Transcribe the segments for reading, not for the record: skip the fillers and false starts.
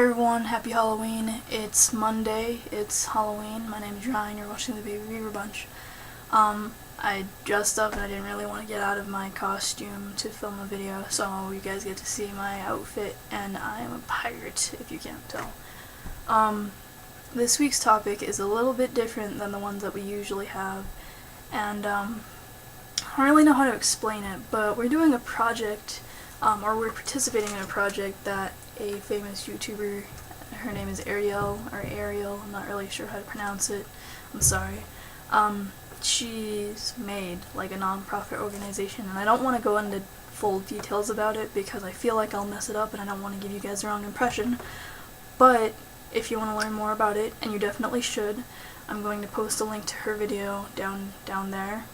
everyone, happy Halloween. It's Monday, it's Halloween. My name is Ryan, you're watching the Baby Beaver Bunch. I dressed up and I didn't really want to get out of my costume to film a video, so you guys get to see my outfit, and I am a pirate, if you can't tell. This week's topic is a little bit different than the ones that we usually have, and I don't really know how to explain it, but we're doing a project, or we're participating in a project that a famous YouTuber, her name is Ariel, I'm not really sure how to pronounce it, I'm sorry, she's made like a non-profit organization, and I don't want to go into full details about it because I feel like I'll mess it up and I don't want to give you guys the wrong impression, but if you want to learn more about it, and you definitely should, I'm going to post a link to her video down there,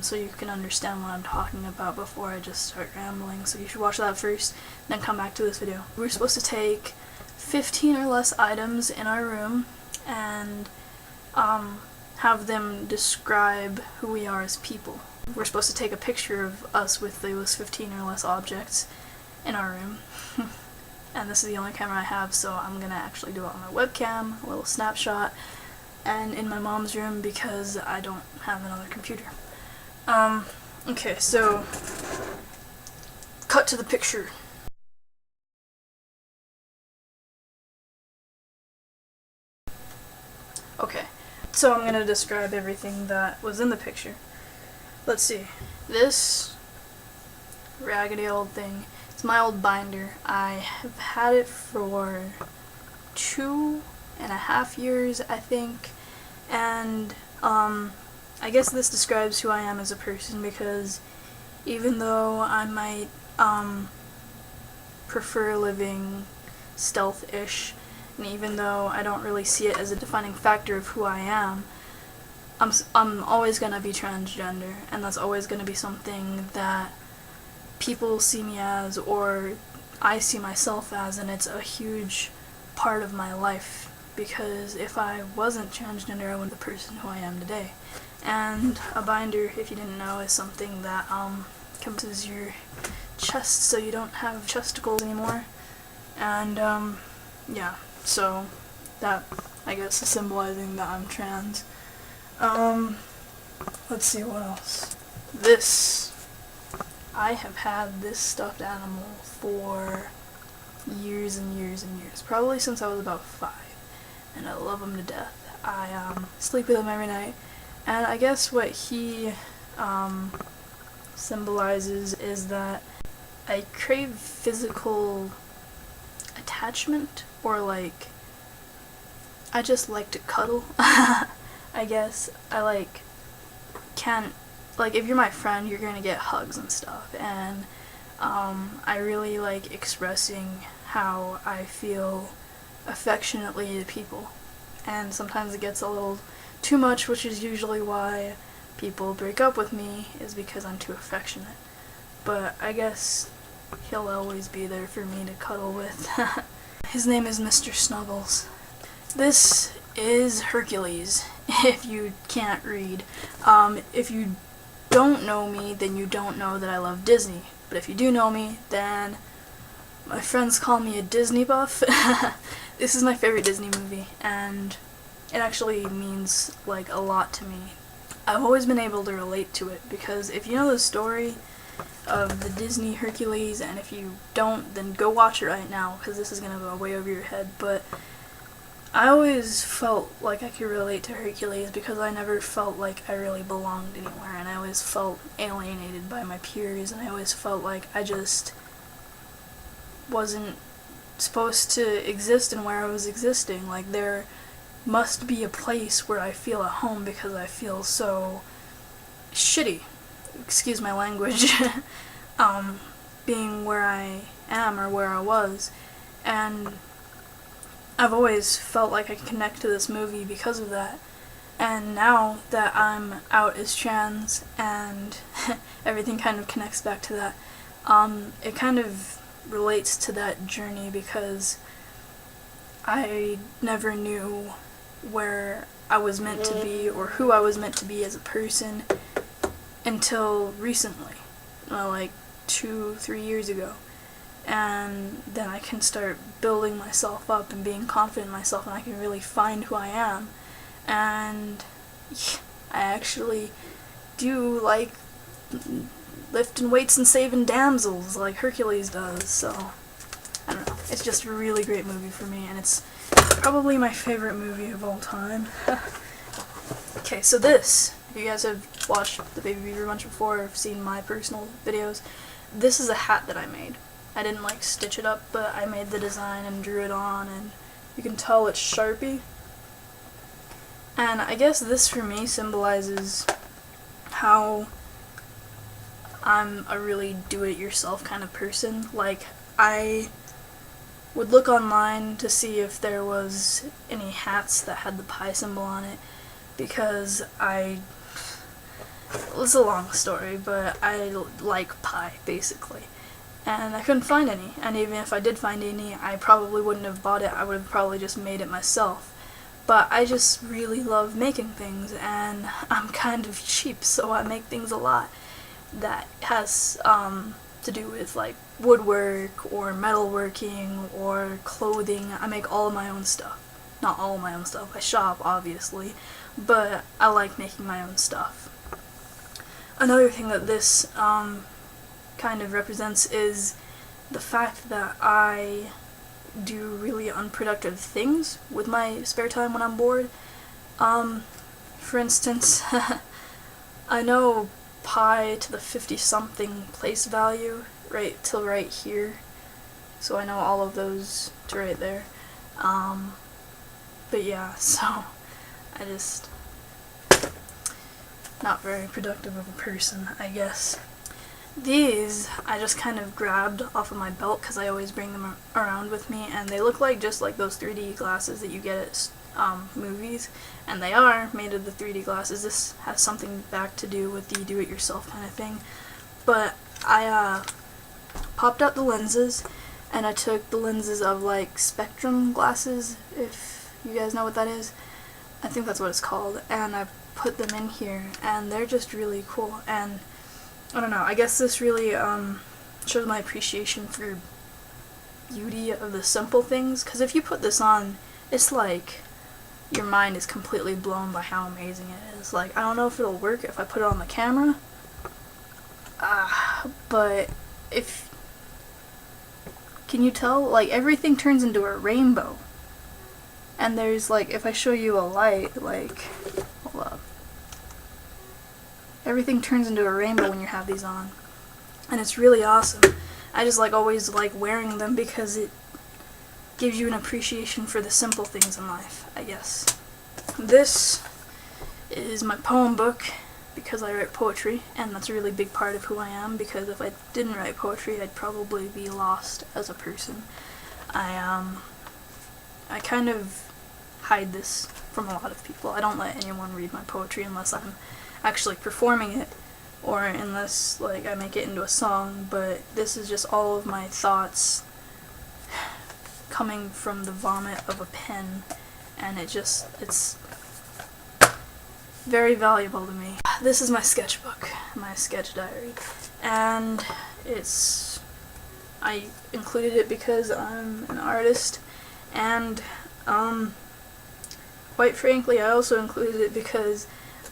so you can understand what I'm talking about before I just start rambling. So you should watch that first, then come back to this video. We're supposed to take 15 or less items in our room and have them describe who we are as people. We're supposed to take a picture of us with those 15 or less objects in our room. And this is the only camera I have, so I'm gonna actually do it on my webcam, a little snapshot, and in my mom's room because I don't have another computer. Okay, so cut to the picture. Okay, so I'm gonna describe everything that was in the picture. Let's see. This raggedy old thing, it's my old binder. I have had it for 2.5 years, I think, and I guess this describes who I am as a person, because even though I might prefer living stealth-ish, and even though I don't really see it as a defining factor of who I am, I'm always gonna be transgender, and that's always gonna be something that people see me as, or I see myself as, and it's a huge part of my life, because if I wasn't transgender, I wouldn't be the person who I am today. And a binder, if you didn't know, is something that covers your chest so you don't have chesticles anymore. And yeah, so that, I guess, is symbolizing that I'm trans. Let's see what else. I have had this stuffed animal for years and years and years, probably since I was about 5, and I love him to death. I sleep with him every night, and I guess what he symbolizes is that I crave physical attachment, or like, I just like to cuddle. I guess I can't, if you're my friend, you're gonna get hugs and stuff, and I really like expressing how I feel affectionately to people, and sometimes it gets a little too much, which is usually why people break up with me, is because I'm too affectionate. But I guess he'll always be there for me to cuddle with. His name is Mr. Snuggles. This is Hercules, if you can't read. If you don't know me, then you don't know that I love Disney. But if you do know me, then my friends call me a Disney buff. This is my favorite Disney movie, and it actually means a lot to me. I've always been able to relate to it, because if you know the story of the Disney Hercules, and if you don't, then go watch it right now, because this is going to go way over your head, but I always felt like I could relate to Hercules because I never felt like I really belonged anywhere, and I always felt alienated by my peers, and I always felt like I just wasn't supposed to exist in where I was existing. Like, there must be a place where I feel at home because I feel so shitty, excuse my language, being where I am or where I was, and I've always felt like I can connect to this movie because of that. And now that I'm out as trans, and everything kind of connects back to that, it kind of relates to that journey, because I never knew where I was meant to be or who I was meant to be as a person until recently, like 2-3 years ago. and then I can start building myself up and being confident in myself, and I can really find who I am. And I actually do like lifting weights and saving damsels like Hercules does, so I don't know. It's just a really great movie for me, and it's probably my favorite movie of all time. Okay, so this, if you guys have watched the Baby Beaver Bunch before, or have seen my personal videos, this is a hat that I made. I didn't like stitch it up, but I made the design and drew it on, and you can tell it's Sharpie. And I guess this for me symbolizes how I'm a really do-it-yourself kind of person. Like, I would look online to see if there was any hats that had the pie symbol on it, because it's a long story, but I like pie, basically. And I couldn't find any, and even if I did find any, I probably wouldn't have bought it. I would have probably just made it myself. But I just really love making things, and I'm kind of cheap, so I make things a lot that has to do with like woodwork or metalworking or clothing. I make all of my own stuff. Not all of my own stuff. I shop, obviously, but I like making my own stuff. Another thing that this kind of represents is the fact that I do really unproductive things with my spare time when I'm bored. For instance, I know pi to the 50-something place value right till right here, so I know all of those to right there. But yeah, so I just not very productive of a person, I guess. These I just kind of grabbed off of my belt because I always bring them around with me, and they look like just like those 3D glasses that you get at movies, and they are made of the 3D glasses. This has something back to do with the do-it-yourself kind of thing, but I popped out the lenses, and I took the lenses of like Spectrum glasses, if you guys know what that is. I think that's what it's called, and I put them in here, and they're just really cool. And I don't know, I guess this really shows my appreciation for beauty of the simple things, because if you put this on, it's like your mind is completely blown by how amazing it is. Like, I don't know if it'll work if I put it on the camera, but can you tell? Like, everything turns into a rainbow. And there's, like, if I show you a light, like, hold up. Everything turns into a rainbow when you have these on. And it's really awesome. I just, like, always like wearing them because it gives you an appreciation for the simple things in life, I guess. This is my poem book because I write poetry, and that's a really big part of who I am, because if I didn't write poetry, I'd probably be lost as a person. I kind of hide this from a lot of people. I don't let anyone read my poetry unless I'm actually performing it, or unless like I make it into a song, but this is just all of my thoughts coming from the vomit of a pen, and it's very valuable to me. This is my sketchbook, my sketch diary, and I included it because I'm an artist, and quite frankly, I also included it because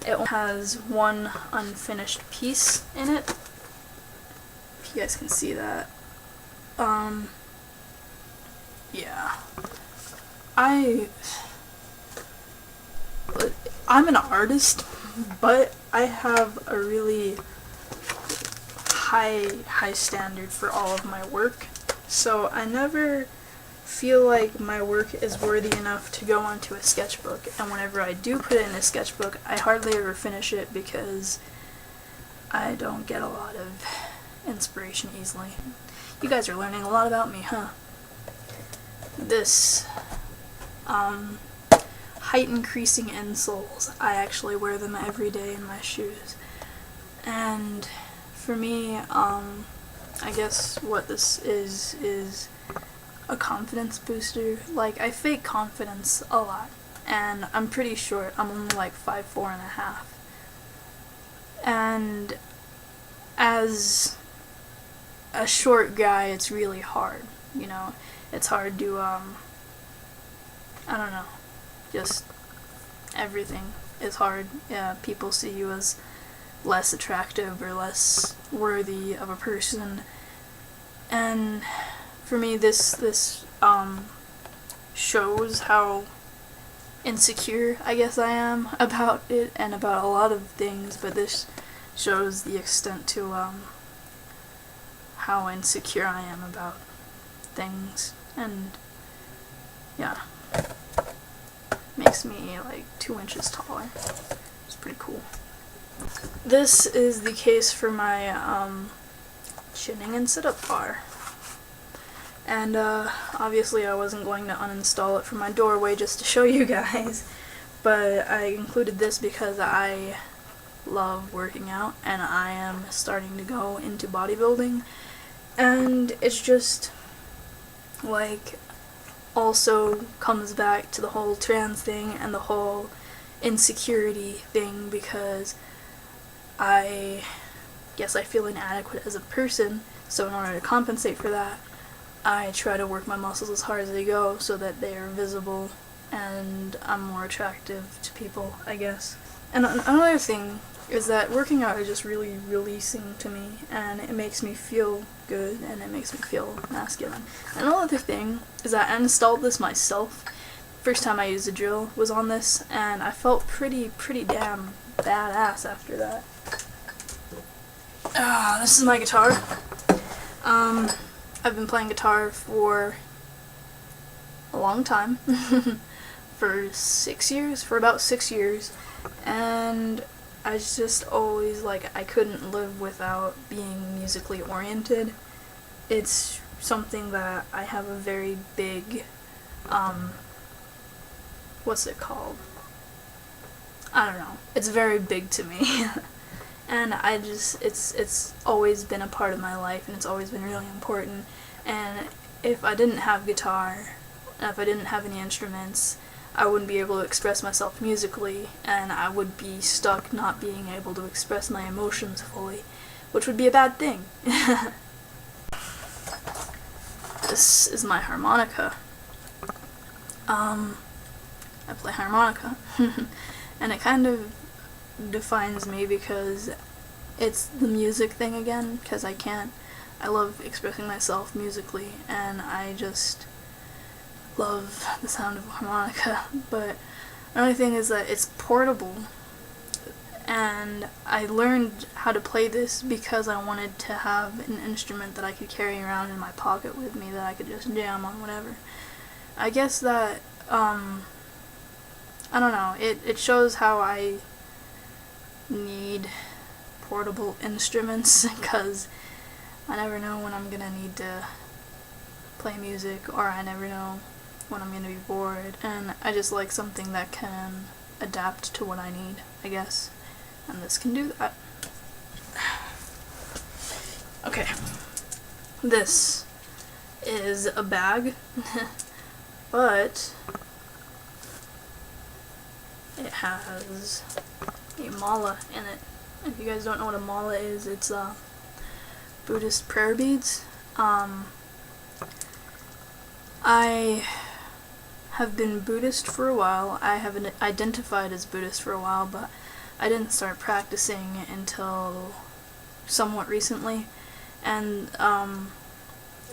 it has one unfinished piece in it. If you guys can see that. Yeah. I'm an artist, but I have a really high standard for all of my work, so I never feel like my work is worthy enough to go onto a sketchbook, and whenever I do put it in a sketchbook, I hardly ever finish it because I don't get a lot of inspiration easily. You guys are learning a lot about me, huh? This, height increasing insoles. I actually wear them every day in my shoes. And for me, I guess what this is a confidence booster. Like, I fake confidence a lot, and I'm pretty short. I'm only like 5'4.5". And as a short guy, it's really hard, you know. It's hard to, I don't know, just everything is hard. Yeah, people see you as less attractive or less worthy of a person. And for me, this shows how insecure I guess I am about it and about a lot of things, but this shows the extent to how insecure I am about things. And yeah, makes me like 2 inches taller. It's pretty cool. This is the case for my chinning and sit-up bar. And obviously I wasn't going to uninstall it from my doorway just to show you guys, but I included this because I love working out and I am starting to go into bodybuilding, and it's just like also comes back to the whole trans thing and the whole insecurity thing, because I guess I feel inadequate as a person, so in order to compensate for that, I try to work my muscles as hard as they go so that they are visible and I'm more attractive to people, I guess. And another thing is that working out is just really releasing to me, and it makes me feel good and it makes me feel masculine. And another thing is that I installed this myself. First time I used a drill was on this, and I felt pretty damn badass after that. This is my guitar. I've been playing guitar for a long time, for about 6 years, and I just always, like, I couldn't live without being musically oriented. It's something that I have a very big, what's it called? I don't know. It's very big to me. And I just, it's always been a part of my life, and it's always been really important. And if I didn't have guitar, if I didn't have any instruments, I wouldn't be able to express myself musically, and I would be stuck not being able to express my emotions fully, which would be a bad thing. This is my harmonica. I play harmonica. And it kind of defines me because it's the music thing again, because I love expressing myself musically, and I just love the sound of a harmonica. But another thing is that it's portable, and I learned how to play this because I wanted to have an instrument that I could carry around in my pocket with me that I could just jam on whatever. I guess that, I don't know, it shows how I need portable instruments, because I never know when I'm gonna need to play music, or I never know when I'm gonna be bored, and I just like something that can adapt to what I need, I guess, and this can do that. Okay, this is a bag, but it has a mala in it. If you guys don't know what a mala is, it's Buddhist prayer beads. I have been Buddhist for a while. I have identified as Buddhist for a while, but I didn't start practicing until somewhat recently. And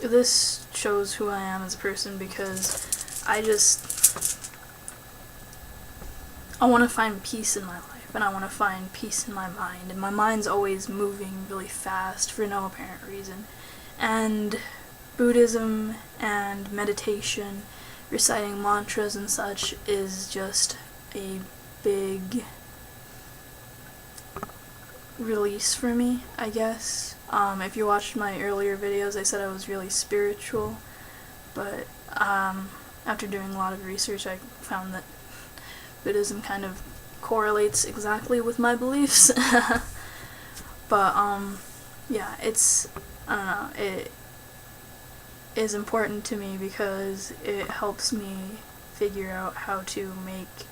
this shows who I am as a person, because I want to find peace in my life, and I want to find peace in my mind, and my mind's always moving really fast for no apparent reason. And Buddhism and meditation, reciting mantras and such, is just a big release for me, I guess. If you watched my earlier videos, I said I was really spiritual, but after doing a lot of research, I found that Buddhism kind of correlates exactly with my beliefs. But yeah, I don't know, it is important to me because it helps me figure out how to make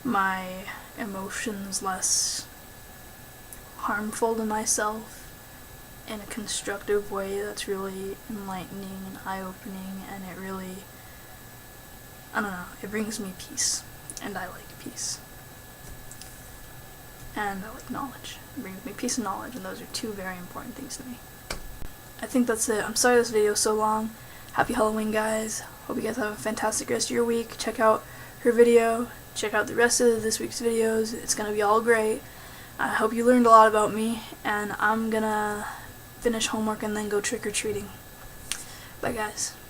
my emotions less harmful to myself, in a constructive way that's really enlightening and eye-opening, and it really, I don't know, it brings me peace, and I like peace. And I like knowledge. It brings me peace and knowledge, and those are two very important things to me. I think that's it. I'm sorry this video is so long. Happy Halloween, guys. Hope you guys have a fantastic rest of your week. Check out her video. Check out the rest of this week's videos. It's gonna be all great. I hope you learned a lot about me, and I'm gonna finish homework and then go trick-or-treating. Bye, guys.